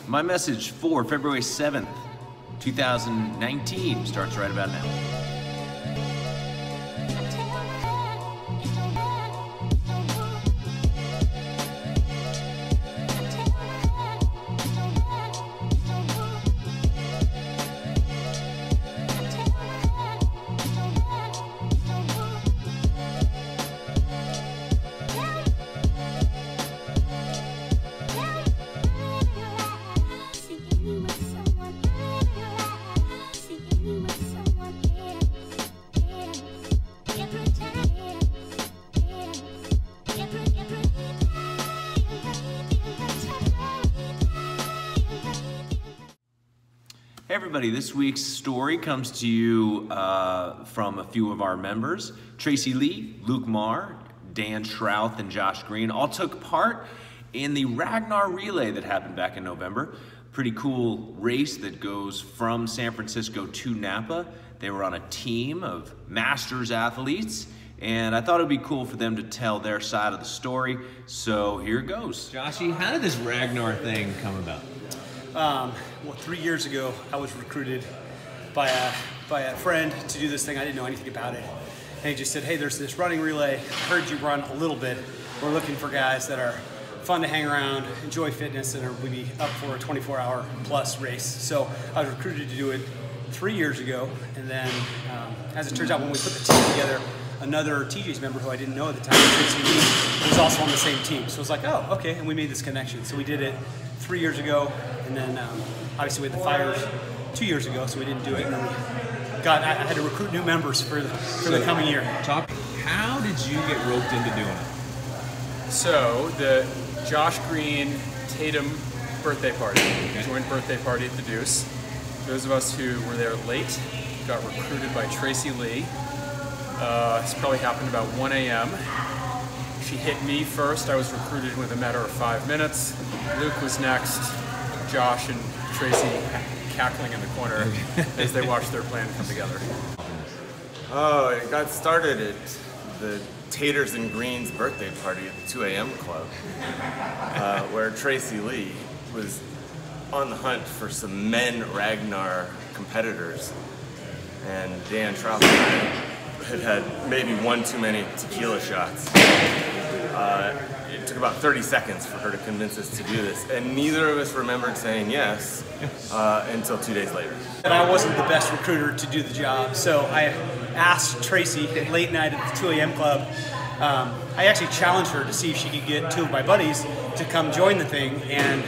My message for February 7th, 2019 starts right about now. Hey everybody, this week's story comes to you from a few of our members. Tracy Lee, Luke Marr, Dan Shrouth, and Josh Green all took part in the Ragnar Relay that happened back in November. Pretty cool race that goes from San Francisco to Napa. They were on a team of masters athletes, and I thought it would be cool for them to tell their side of the story, so here it goes. Joshy, how did this Ragnar thing come about? Well, 3 years ago, I was recruited by a friend to do this thing. I didn't know anything about it. And he just said, hey, there's this running relay. I heard you run a little bit. We're looking for guys that are fun to hang around, enjoy fitness, and will be up for a 24-hour plus race. So I was recruited to do it 3 years ago. And then, as it turns out, when we put the team together, another TJ's member who I didn't know at the time, Tracy Lee, was also on the same team. So it was like, oh, okay, and we made this connection. So we did it 3 years ago, and then obviously we had the fires 2 years ago, so we didn't do it. And then I had to recruit new members for the coming year. How did you get roped into doing it? So the Josh Green Tatum birthday party, joint birthday party at the Deuce. Those of us who were there late got recruited by Tracy Lee. This probably happened about 1 a.m. She hit me first. I was recruited within a matter of 5 minutes. Luke was next. Josh and Tracy cackling in the corner as they watched their plan come together. Oh, it got started at the Taters and Greens birthday party at the 2 a.m. club, where Tracy Lee was on the hunt for some men Ragnar competitors, and Dan Shrouth had maybe one too many tequila shots. It took about 30 seconds for her to convince us to do this, and neither of us remembered saying yes until 2 days later. And I wasn't the best recruiter to do the job, so I asked Tracy late night at the 2 a.m. club. I actually challenged her to see if she could get two of my buddies to come join the thing, and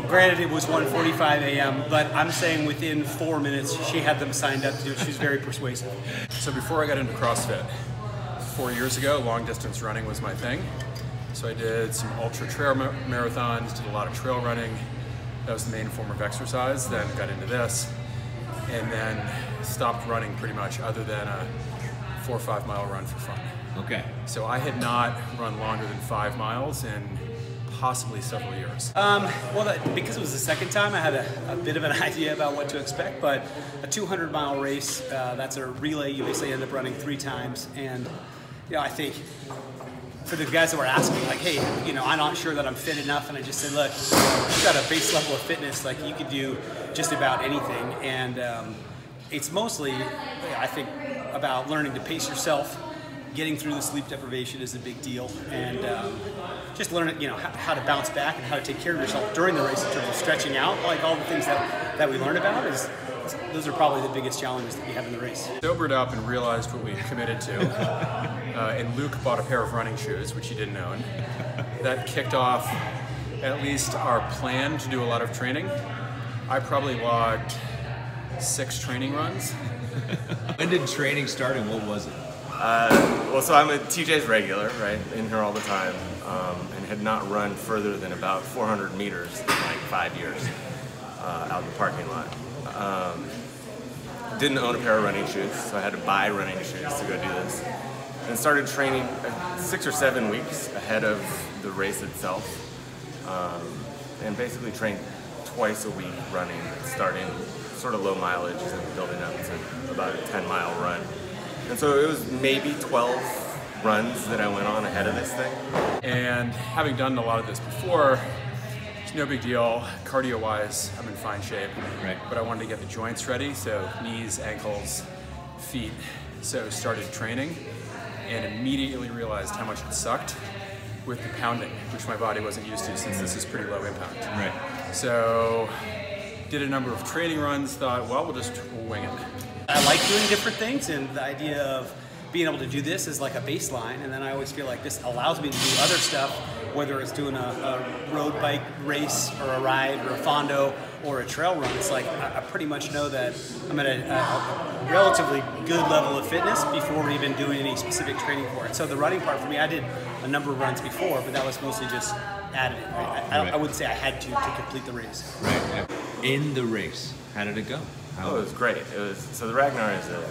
granted it was 1:45 a.m., but I'm saying within 4 minutes she had them signed up to do it. She was very persuasive. So before I got into CrossFit, 4 years ago, long distance running was my thing. So I did some ultra trail marathons, did a lot of trail running. That was the main form of exercise. Then got into this, and then stopped running pretty much, other than a 4 or 5 mile run for fun. Okay. So I had not run longer than 5 miles in possibly several years. Because it was the second time, I had a bit of an idea about what to expect, but a 200-mile race, that's a relay you basically end up running 3 times, and I think for the guys that were asking, like, hey, I'm not sure that I'm fit enough, and I just said, look, you've got a base level of fitness, like you could do just about anything, and it's mostly, I think, about learning to pace yourself. Getting through the sleep deprivation is a big deal, and just learning, how to bounce back and how to take care of yourself during the race in terms of stretching out. Like all the things that we learn about, those are probably the biggest challenges that we have in the race. Sobered up and realized what we committed to, and Luke bought a pair of running shoes, which he didn't own. That kicked off at least our plan to do a lot of training. I probably logged 6 training runs. When did training start, and what was it? Well, so I'm a TJ's regular, right, in here all the time, and had not run further than about 400 meters in like 5 years out in the parking lot. Didn't own a pair of running shoes, so I had to buy running shoes to go do this. And started training 6 or 7 weeks ahead of the race itself, and basically trained twice a week running, starting sort of low mileage and building up to about a 10-mile run. And so it was maybe 12 runs that I went on ahead of this thing. And having done a lot of this before, It's no big deal. Cardio-wise, I'm in fine shape. Right. But I wanted to get the joints ready, so knees, ankles, feet. So started training and immediately realized how much it sucked with the pounding, which my body wasn't used to since this is pretty low impact. Right. So did a number of training runs, thought, well, we'll wing it. I like doing different things, and the idea of being able to do this is like a baseline, and then I always feel like this allows me to do other stuff, whether it's doing a road bike race or a ride or a fondo or a trail run. It's like I pretty much know that I'm at a relatively good level of fitness before even doing any specific training for it. So the running part for me, I did a number of runs before, but that was mostly just additive. Right? I wouldn't say I had to complete the race. Right. In the race, how did it go? Oh, it was great. So the Ragnar is a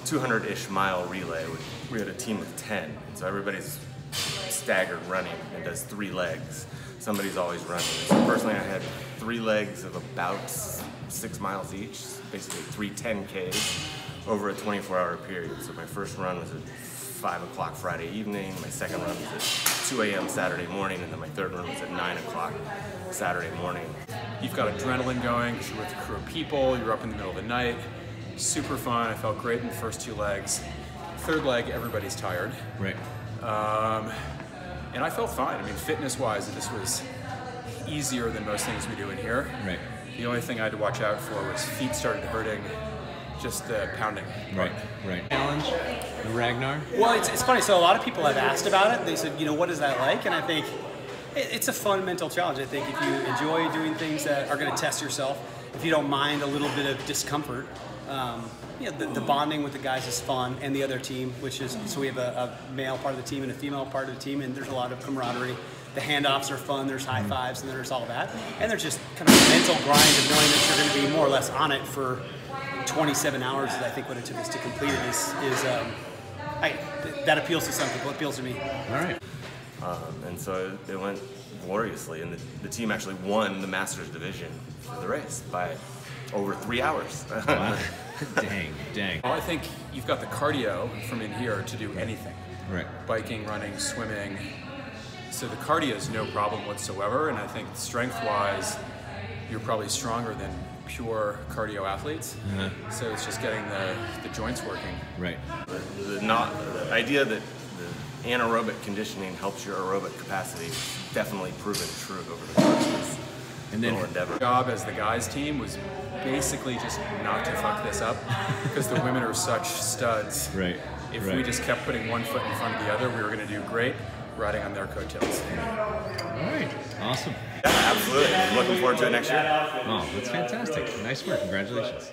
200-ish mile relay. We had a team of 10, so everybody's staggered running and does 3 legs. Somebody's always running. So personally, I had 3 legs of about 6 miles each, basically 3 10Ks over a 24-hour period. So my first run was at 5 o'clock Friday evening, my second run was at 2 a.m. Saturday morning, and then my third run was at 9 o'clock Saturday morning. You've got adrenaline going because you're with a crew of people, you're up in the middle of the night. Super fun. I felt great in the first 2 legs. Third leg, everybody's tired. Right. And I felt fine. I mean, fitness-wise, this was easier than most things we do in here. Right. The only thing I had to watch out for was feet started hurting, just the pounding. Right. Challenge, the Ragnar. Well, it's funny. So a lot of people have asked about it. They said, what is that like? And I think it's a fun mental challenge. I think if you enjoy doing things that are going to test yourself, if you don't mind a little bit of discomfort, the bonding with the guys is fun, and the other team, which is, so we have a male part of the team and a female part of the team, and there's a lot of camaraderie. The handoffs are fun, there's high fives, and there's all that. And there's just kind of a mental grind of knowing that you're going to be more or less on it for 27 hours, is I think what it took us to complete it that appeals to some people, it appeals to me. All right. And so it went gloriously, and the team actually won the Masters division for the race by over 3 hours. Wow. Dang. Well, I think you've got the cardio from in here to do anything. Right. Biking, running, swimming. So the cardio is no problem whatsoever, and I think strength-wise, you're probably stronger than pure cardio athletes. So it's just getting the joints working. Right. The idea that the anaerobic conditioning helps your aerobic capacity is definitely proven true over the course of this little endeavor. Our job as the guys team was basically just not to fuck this up, because the women are such studs. Right. If we just kept putting one foot in front of the other, we were going to do great, riding on their coattails. All right. Awesome. Yeah, absolutely. Looking forward to it next year. Oh, that's fantastic. Nice work. Congratulations.